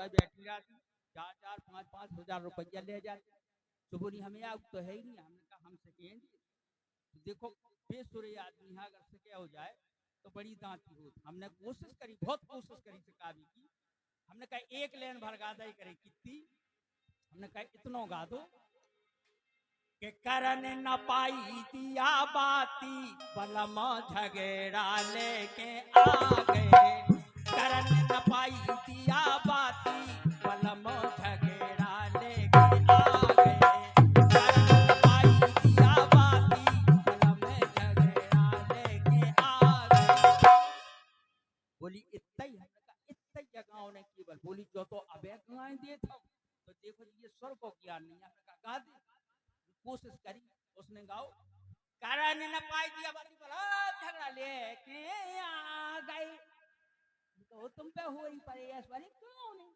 पर बैठी जाती, 4-4, 5-5 हजार रुपया ले जाती। तो बोली हमें आग तो है ही नहीं। हमने कहा हम सकेंगे। तो देखो बेसुरे आदमी है, अगर सके हो जाए तो बड़ी दांती हो। हमने कोशिश करी, बहुत कोशिश करी, सकावी की। हमने कहा एक लेन भर गा दे करे कितनी। हमने कहा इतना गा दो कि करन न पाई दिया बाती, बलम झगड़ा लेके आ गए। करन न पाई दिया बाती, बलम झगड़ा लेके आ गए। करन न पाई दिया बाती, बलम झगड़ा लेके आ गए। बोली इतना ही। हमने कहा इतना ही जगह ने केवल। बोली जो तो अबे गाय दे था। तो देखो ये स्वर को ज्ञान नहीं। हमने कहा गा दे। कोशिश करी, उसने गाओ कारण न पाई दिया बाती, बड़ा झगड़ा लेके आ गए। तो तुम पे हो ही पड़े ऐश्वर्य क्यों नहीं।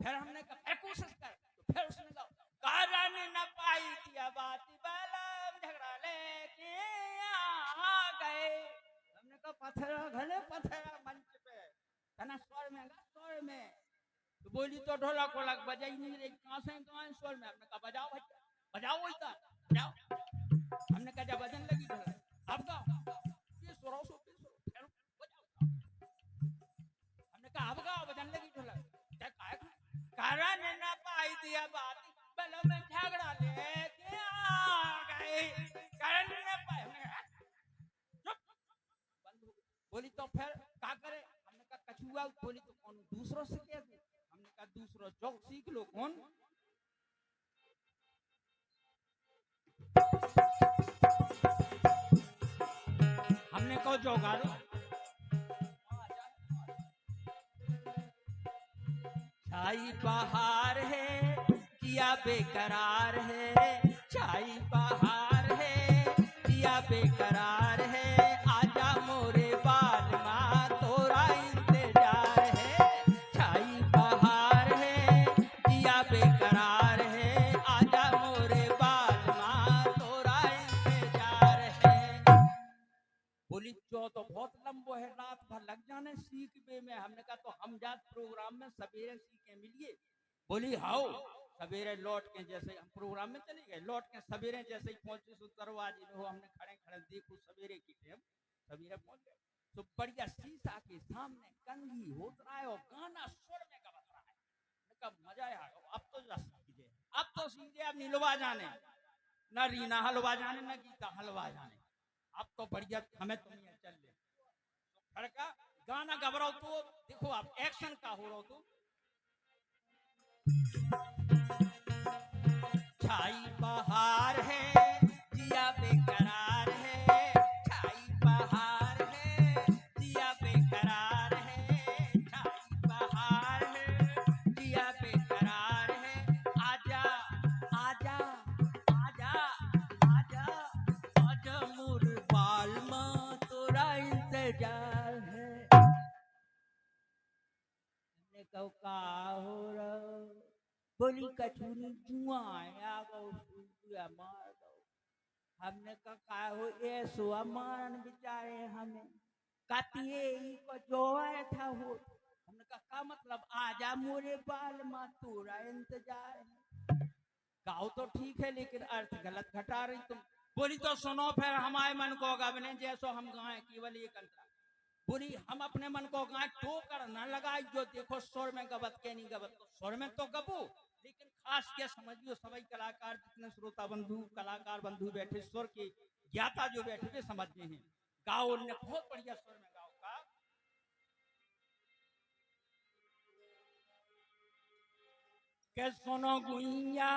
फिर हमने कहा फिर कोशिश कर। तो फिर उसने गाओ कारण न पाई दिया बाती, बड़ा झगड़ा लेके आ गए। हमने कहा पत्थर घने पत्थर मंच पे तना स्वर में गा, स्वर में। तो बोली तो ढोलक वोलक बजाई नहीं रही, कहां से कहां स्वर में। हमने कहा बजाओ भैया, बजाओ वही था, बजाओ। हमने कहा जब बजन लगी ढोलक, अब गाओ ये सुरो सो फिर बजाओ। हमने कहा अब गाओ, बजन लगी ढोलक। क्या काय कारण न पाई दिया बात, बल में झगड़ा लेके आ गए। कारण न पाई। चुप बंद हो गई। बोली तो फिर क्या करे। हमने कहा कछुआ। बोली तो कौन दूसरों से कह दे। हमने कहा दूसरों जो सीख लो। कौन। हमने कहो जो गालो। छाई बहार है किया बेकरार है, छाई बहार है किया बेकरार है। आजा मोरे बाल माँ तोरा इंतजार है। छाई बहार है किया बेकरार है, आजा मोरे बाल माँ तोरा इंतजार है। बोली जो तो बहुत लंबो है, रात भर लग जाने सीख बे में। हमने कहा तो हम जात प्रोग्राम में सवेरे सीखे मिलिए। बोली हाओ। सवेरे लौट के जैसे हम प्रोग्राम में चले गए, लौट के सवेरे जैसे ही पहुंचे सो दरवाजे में हो। हमने खड़े खड़े देखो सवेरे की टेम, सवेरे पहुंच गए। तो बढ़िया शीशा के सामने कंघी होत रहा है और गाना स्वर में गवत रहा है। कब मजा आया। अब तो सीधे, अब तो सीधे अब नीलवा जाने, न रीना हलवा जाने, न गीता हलवा जाने। अब तो बढ़िया हमें तो नहीं चल ले। तो फड़का गाना घबराओ तो देखो आप एक्शन का हो रहा हो। तो छाई बहार है जिया बेकरार है, छाई बहार है जिया बेकरार है, छाई बहार है जिया बेकरार है। आजा आजा आजा आजा आजा मोर बाल माँ तोरा इंतजार है। हमने कहो का हो रहा। बोली कछुनी जुआ आया मार दो। हमने कहा हो ऐसो मारन बेचारे हमें कातिए को जो है था हो। हमने कहा मतलब आजा मोरे बाल माँ तोरा इंतजार है। गाओ तो ठीक है लेकिन अर्थ गलत घटा रही तुम। बोली तो सुनो फिर हमारे मन को गबने जैसो हम गाएं केवल एक अंतरा। बोली हम अपने मन को गाएं ठोकर न लगाए। जो देखो स्वर में गबत के नहीं गबत, तो स्वर में तो गबो लेकिन खास क्या समझियो सभी कलाकार जितने श्रोता बंधु कलाकार बंधु बैठे स्वर के ज्ञाता जो बैठे थे समझते हैं। गाओ ने बहुत बढ़िया स्वर में गाओ का। के सुनो गुइया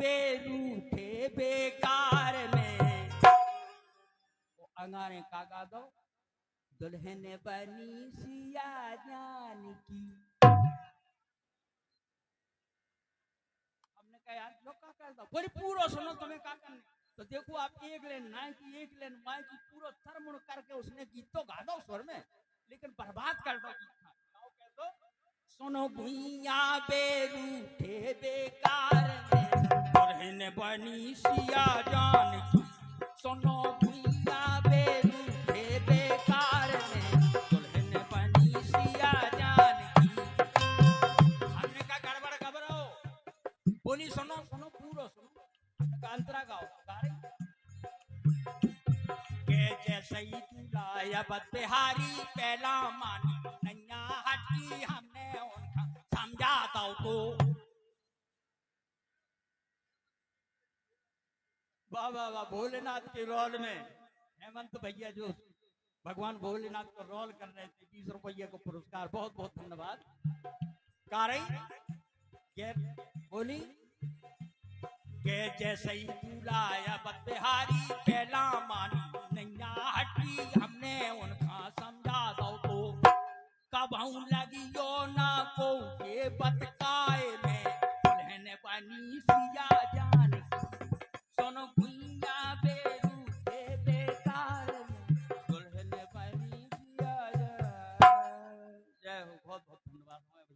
बेरूठे बेकार में। वो अंगारे का गा दो दुल्हन बनी सिया जान की। हमने कहा यार जो का कर दो। बोली पूरा सुनो तुम्हें का करने। तो देखो आप एक लेन ना की एक लेन माई की पूरा तरमुड़ करके उसने गीत तो गा दो स्वर में लेकिन बर्बाद कर दो गीत था। कह दो सुनो भुइया बेरूठे बेकार में, दुल्हन बनी सिया जान की। सुनो भुइया बेरूठे बेकार में, दुल्हन बनी जैसे ही तू लाया बिहारी पहला मानी नैया हटकी हमने उनका समझा दो तो। वाह वाह वाह, भोलेनाथ के रोल में हेमंत भैया जो भगवान भोलेनाथ को रोल कर रहे थे, 20 रुपये को पुरस्कार, बहुत बहुत धन्यवाद। कारी ये बोली के जैसे ही तू लाया बिहारी पहला मानी नैया हटकी हमने उनका समझा दो तो। कब हूँ लगी यो ना को के बतकाए में दुल्हन बनी सिया जान सुनो भुइया बेरू के बेकार में दुल्हन बनी सिया जान। जय हो, बहुत बहुत धन्यवाद।